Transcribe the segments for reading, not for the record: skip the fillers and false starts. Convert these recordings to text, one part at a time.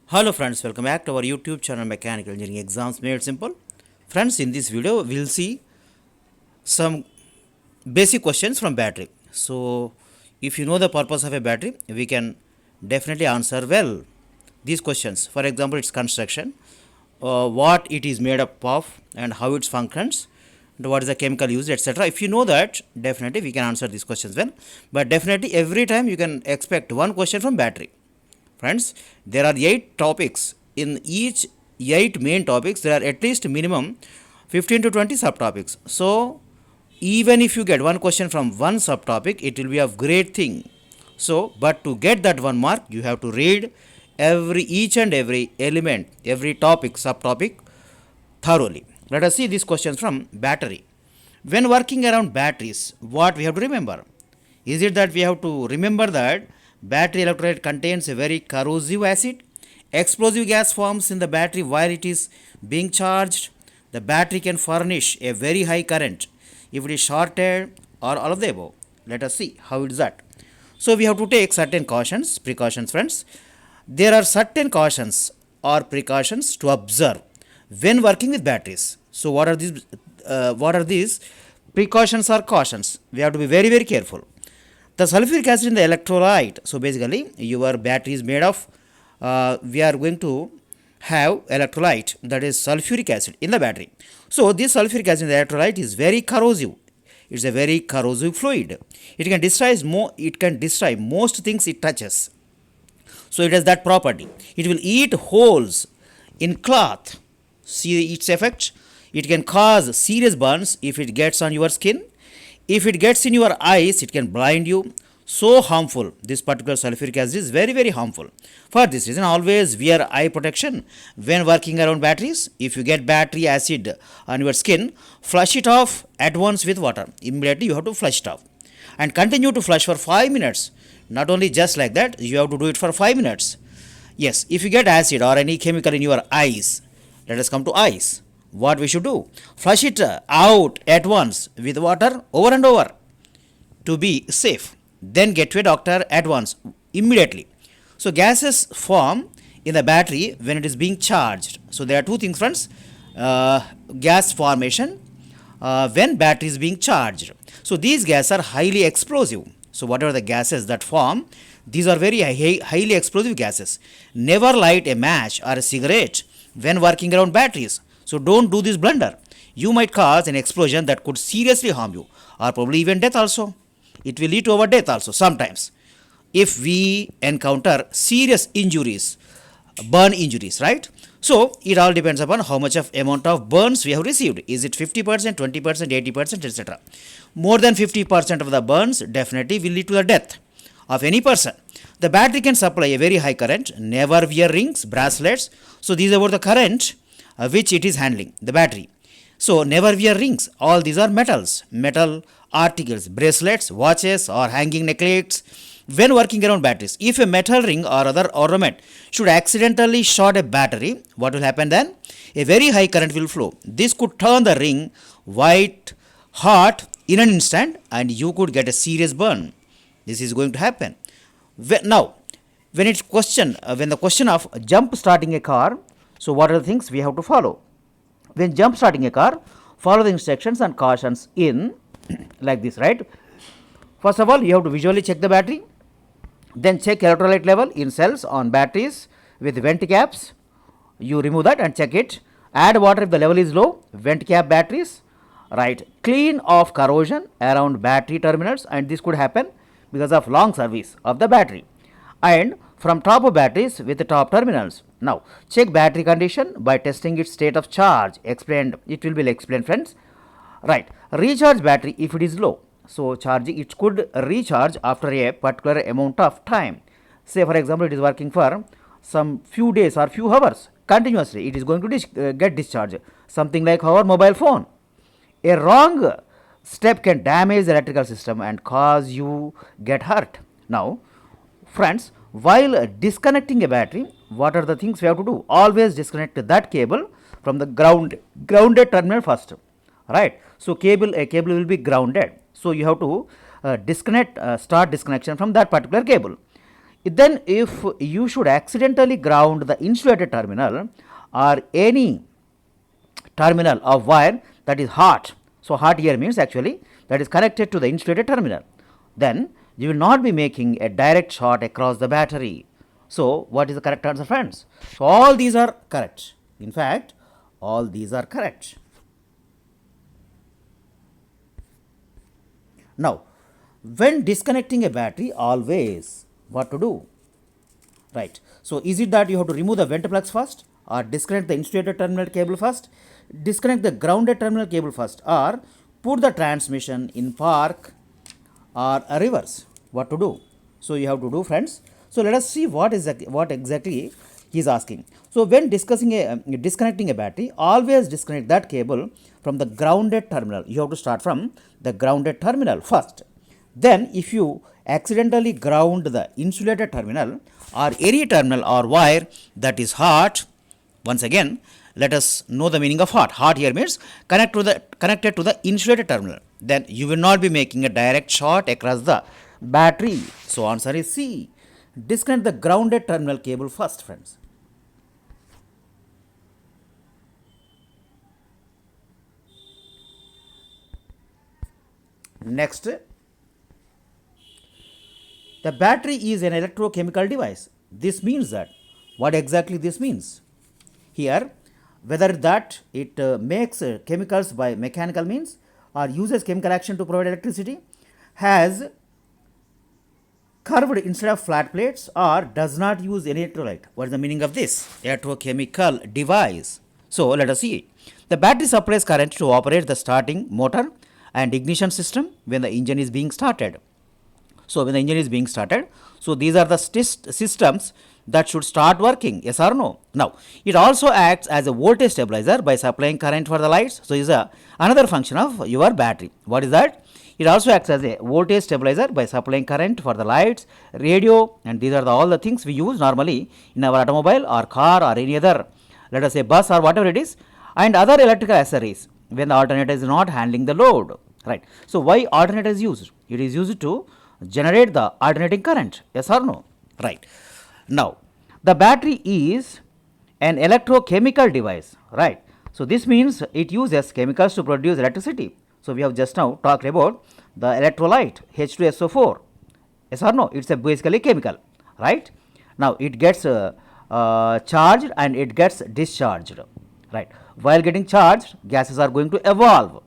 Hello friends, welcome back to our YouTube channel Mechanical Engineering Exams Made Simple. Friends, in this video we'll see some basic questions from battery. So if you know the purpose of a battery, we can definitely answer well these questions. For example, its construction, what it is made up of and how it functions, and what is the chemical used, etc. If you know that, definitely we can answer these questions well. But definitely every time you can expect one question from battery. Friends, there are 8 topics. In each 8 main topics, there are at least minimum 15 to 20 subtopics. So, even if you get one question from one subtopic, it will be a great thing. So, but to get that 1 mark, you have to read each and every element, every topic, subtopic thoroughly. Let us see these questions from battery. When working around batteries, what we have to remember? Is it that we have to remember that battery electrolyte contains a very corrosive acid? Explosive gas forms in the battery while it is being charged. The battery can furnish a very high current if it is shorted, or all of the above. Let us see how it is that. So we have to take certain precautions friends. There are certain cautions or precautions to observe when working with batteries. So what are these? Precautions or cautions? We have to be very careful. The sulfuric acid in the electrolyte. So basically, your battery is made of. We are going to have electrolyte, that is sulfuric acid in the battery. So this sulfuric acid in the electrolyte is very corrosive. It's a very corrosive fluid. It can destroy most things it touches. So it has that property. It will eat holes in cloth. See its effect. It can cause serious burns if it gets on your skin. If it gets in your eyes, it can blind you. So harmful. This particular sulfuric acid is very harmful. For this reason, always wear eye protection when working around batteries. If you get battery acid on your skin, flush it off at once with water. Immediately you have to flush it off. And continue to flush for 5 minutes. Not only just like that, you have to do it for 5 minutes. Yes, if you get acid or any chemical in your eyes, let us come to eyes. What we should do? Flush it out at once with water over and over to be safe. Then get to a doctor at once, immediately. So gases form in the battery when it is being charged. So there are two things friends. Gas formation when battery is being charged. So these gases are highly explosive. So whatever the gases that form, these are very highly explosive gases. Never light a match or a cigarette when working around batteries. So don't do this blunder. You might cause an explosion that could seriously harm you, or probably even death also. It will lead to our death also sometimes. If we encounter serious injuries, burn injuries, right? So it all depends upon how much of amount of burns we have received. Is it 50%, 20%, 80%, etc. More than 50% of the burns definitely will lead to the death of any person. The battery can supply a very high current. Never wear rings, bracelets. So these are about the current which it is handling, the battery. So never wear rings. All these are metal articles, bracelets, watches, or hanging necklaces when working around batteries. If a metal ring or other ornament should accidentally short a battery, what will happen then? A very high current will flow. This could turn the ring white hot in an instant, and you could get a serious burn. This is going to happen. Now, when the question of jump starting a car, so what are the things we have to follow? When jump starting a car, follow the instructions and cautions in like this, right? First of all, you have to visually check the battery. Then check electrolyte level in cells on batteries with vent caps. You remove that and check it. Add water if the level is low. Vent cap batteries. Right. Clean off corrosion around battery terminals, and this could happen because of long service of the battery. And from top of batteries with the top terminals. Now, check battery condition by testing its state of charge. Explained. It will be explained, friends. Right. Recharge battery if it is low. So charging, it could recharge after a particular amount of time. Say for example, it is working for some few days or few hours continuously. It is going to get discharged. Something like our mobile phone. A wrong step can damage the electrical system and cause you get hurt. Now, friends, while disconnecting a battery, what are the things we have to do? Always disconnect that cable from the grounded terminal first, right? So a cable will be grounded. So you have to start disconnection from that particular cable. Then if you should accidentally ground the insulated terminal or any terminal of wire that is hot, so hot here means actually that is connected to the insulated terminal, then you will not be making a direct shot across the battery. So what is the correct answer, friends? So all these are correct. In fact, all these are correct. Now, when disconnecting a battery, always what to do? Right. So is it that you have to remove the vent plugs first, or disconnect the insulated terminal cable first, disconnect the grounded terminal cable first, or put the transmission in park or a reverse? What to do? So you have to do, friends. So let us see what exactly he is asking. So when disconnecting a battery, always disconnect that cable from the grounded terminal. You have to start from the grounded terminal first. Then if you accidentally ground the insulated terminal or any terminal or wire that is hot, once again let us know the meaning of hot. Hot here means connected to the insulated terminal. Then you will not be making a direct shot across the battery. So answer is C. Disconnect the grounded terminal cable first, friends. Next, the battery is an electrochemical device. This means that, what exactly this means? Here, whether that it makes chemicals by mechanical means or uses chemical action to provide electricity, has curved instead of flat plates, or does not use any electrolyte. What is the meaning of this? Electrochemical device. So let us see it. The battery supplies current to operate the starting motor and ignition system when the engine is being started. So when the engine is being started, so these are the systems that should start working, yes or no? Now, it also acts as a voltage stabilizer by supplying current for the lights. So is another function of your battery. What is that? It also acts as a voltage stabilizer by supplying current for the lights, radio, and these are all the things we use normally in our automobile or car or any other, let us say bus or whatever it is, and other electrical accessories when the alternator is not handling the load, right? So why alternator is used? It is used to generate the alternating current, yes or no? Right. Now, the battery is an electrochemical device, right? So this means it uses chemicals to produce electricity. So we have just now talked about the electrolyte H2SO4, yes or no? It's a basically chemical, right? Now it gets charged and it gets discharged, right? While getting charged, gases are going to evolve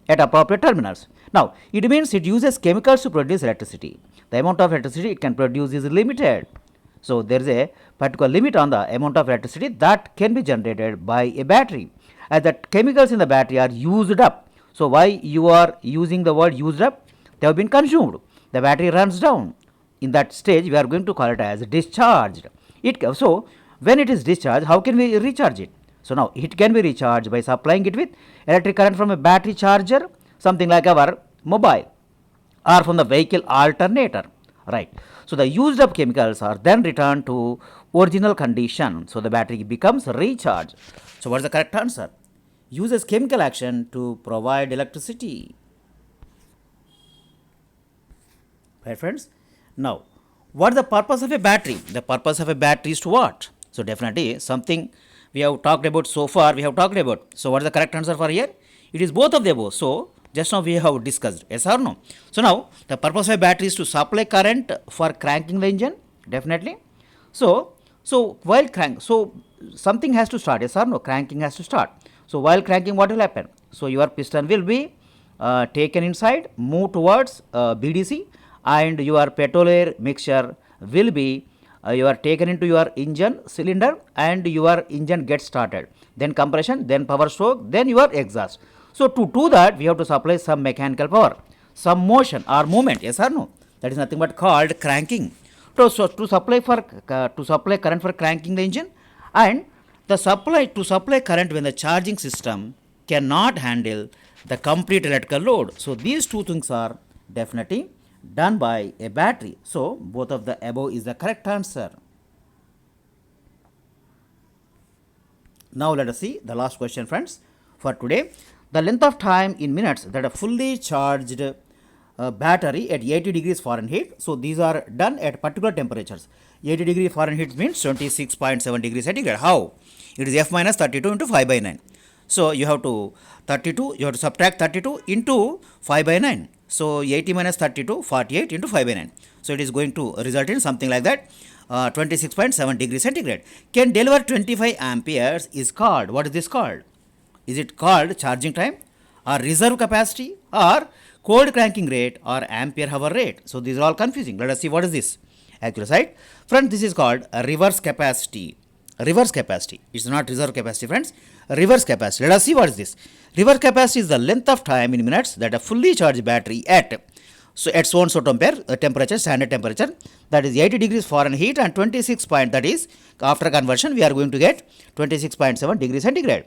at appropriate terminals. Now, it means it uses chemicals to produce electricity. The amount of electricity it can produce is limited. So, there is a particular limit on the amount of electricity that can be generated by a battery, as the chemicals in the battery are used up. So, why you are using the word used up? They have been consumed. The battery runs down. In that stage, we are going to call it as discharged. So, when it is discharged, how can we recharge it? So, now it can be recharged by supplying it with electric current from a battery charger, something like our mobile, or from the vehicle alternator, right? So the used up chemicals are then returned to original condition, so the battery becomes recharged. So what is the correct answer? Uses chemical action to provide electricity, right, friends? Now, what is the purpose of a battery? The purpose of a battery is to what? So definitely something we have talked about so far, we have talked about. So what is the correct answer for here? It is both of the above. So just now we have discussed, yes or no? So now the purpose of a battery is to supply current for cranking the engine, definitely. So while so something has to start, yes or no? Cranking has to start. So while cranking, what will happen? So your piston will be taken inside, move towards BDC, and your petrol air mixture will be you are taken into your engine cylinder and your engine gets started, then compression, then power stroke, then your exhaust. So to do that, we have to supply some mechanical power, some motion or movement, yes or no? That is nothing but called cranking. So to supply current for cranking the engine, and to supply current when the charging system cannot handle the complete electrical load. So these two things are definitely done by a battery. So both of the above is the correct answer. Now let us see the last question, friends, for today. The length of time in minutes that a fully charged battery at 80 degrees Fahrenheit. So these are done at particular temperatures. 80 degree Fahrenheit means 26.7 degrees centigrade. How? It is F minus 32 into 5 by 9. So you have to subtract 32 into 5 by 9. So 80 minus 32, 48 into 5 by 9. So it is going to result in something like that, 26.7 degrees centigrade. Can deliver 25 amperes is called, what is this called? Is it called charging time, or reserve capacity, or cold cranking rate, or ampere hour rate? So these are all confusing. Let us see what is this. Actual side. Friends, this is called a reverse capacity. Reverse capacity. It's not reserve capacity, friends. Reverse capacity. Let us see what is this. Reverse capacity is the length of time in minutes that a fully charged battery at so and so temperature, standard temperature, that is 80 degrees Fahrenheit and 26 point, that is after conversion we are going to get 26.7 degrees centigrade.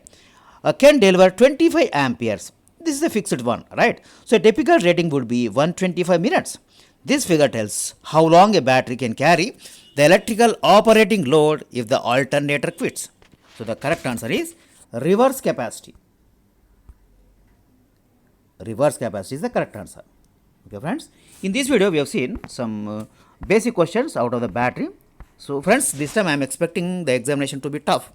Can deliver 25 amperes. This is a fixed one, right? So a typical rating would be 125 minutes. This figure tells how long a battery can carry the electrical operating load if the alternator quits. So the correct answer is reverse capacity. Reverse capacity is the correct answer. Okay, friends. In this video, we have seen some basic questions out of the battery. So, friends, this time I am expecting the examination to be tough.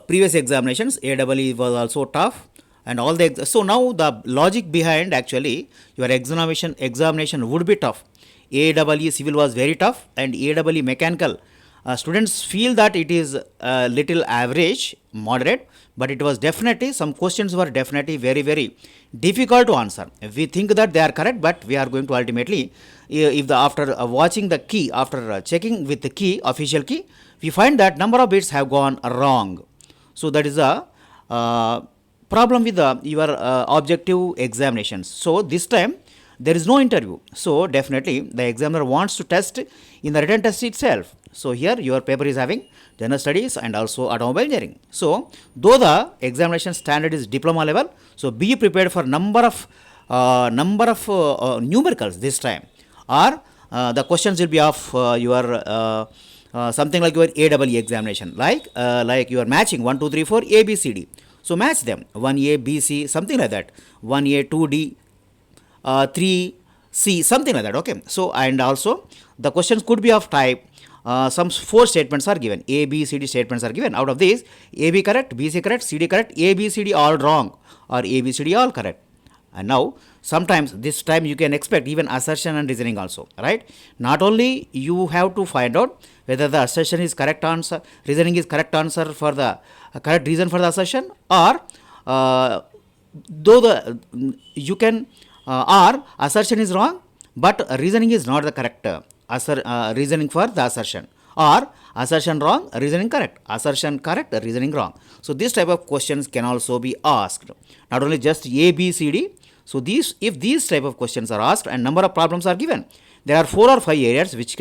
Previous examinations, AEE was also tough, and all the so now the logic behind actually your examination would be tough. AEE civil was very tough, and AEE mechanical students feel that it is a little average, moderate, but it was definitely, some questions were definitely very, very difficult to answer. We think that they are correct, but we are going to ultimately, if the after watching the key, after checking with the key, official key, we find that number of bits have gone wrong. So that is a problem with your objective examinations. So this time there is no interview. So definitely the examiner wants to test in the written test itself. So here your paper is having general studies and also automobile engineering. So though the examination standard is diploma level, so be prepared for number of numericals this time, or the questions will be of your something like your AEE examination, like you are matching 1 2 3 4 A B C D. So match them 1A B C, something like that, 1A 2D 3C, something like that. Okay. So and also the questions could be of type. Some 4 statements are given. A, B, C, D statements are given. Out of these, A, B correct, B, C correct, C, D correct, A, B, C, D all wrong, or A, B, C, D all correct. And now, sometimes this time you can expect even assertion and reasoning also, right? Not only you have to find out whether the assertion is correct answer, reasoning is correct answer for the correct reason for the assertion, or though the you can or assertion is wrong, but reasoning is not the correct reasoning for the assertion, or assertion wrong, reasoning correct, assertion correct, reasoning wrong. So this type of questions can also be asked, not only just A, B, C, D. So if these type of questions are asked and number of problems are given, there are 4 or 5 areas which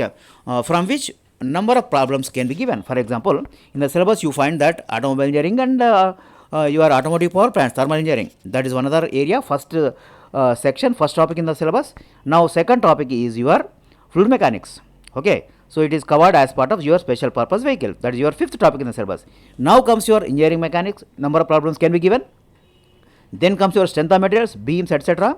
from which number of problems can be given. For example, in the syllabus you find that automobile engineering and your automotive power plants, thermal engineering, that is one other area, first section, first topic in the syllabus. Now second topic is your fluid mechanics. Okay, so it is covered as part of your special purpose vehicle, that is your 5th topic in the syllabus. Now comes your engineering mechanics, number of problems can be given. Then comes your strength of materials, beams, etc.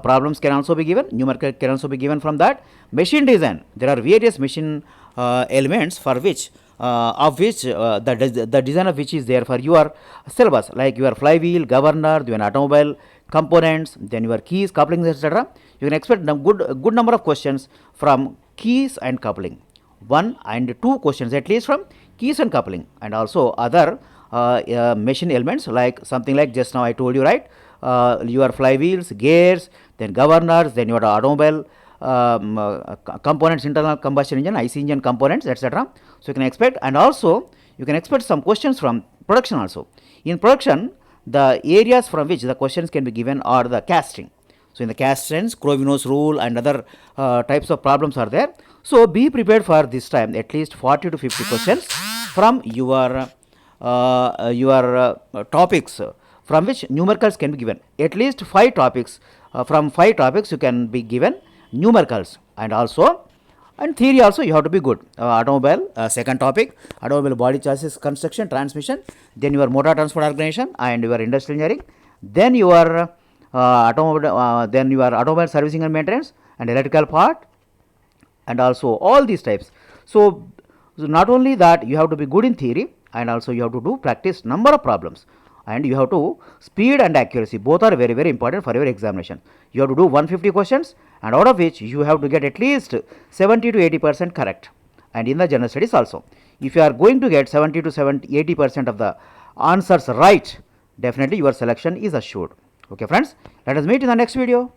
Problems can also be given, numerical can also be given from that. Machine design, there are various machine elements for which the design of which is there for your syllabus, like your flywheel, governor, then automobile components, then your keys, couplings, etc. You can expect a good number of questions from keys and coupling. 1 and 2 questions at least from keys and coupling, and also other machine elements, like something like just now I told you, right? Your flywheels, gears, then governors, then your automobile components, internal combustion engine, IC engine components, etc. So you can expect, and also you can expect some questions from production also. In production, the areas from which the questions can be given are the casting. So in the castings, Crovinus rule and other types of problems are there. So be prepared for this time at least 40 to 50 questions from your topics from which numericals can be given. At least 5 topics, from 5 topics you can be given numericals, and also and theory also you have to be good. Automobile, second topic, automobile body chassis construction, transmission, then your motor transport organization and your industrial engineering, then your then your automobile servicing and maintenance and electrical part, and also all these types. So not only that, you have to be good in theory, and also you have to do practice number of problems, and you have to speed and accuracy, both are very very important for your examination. You have to do 150 questions, and out of which you have to get at least 70 to 80% correct. And in the general studies also, if you are going to get 70 to 80% of the answers right, definitely your selection is assured. Okay friends, let us meet in the next video.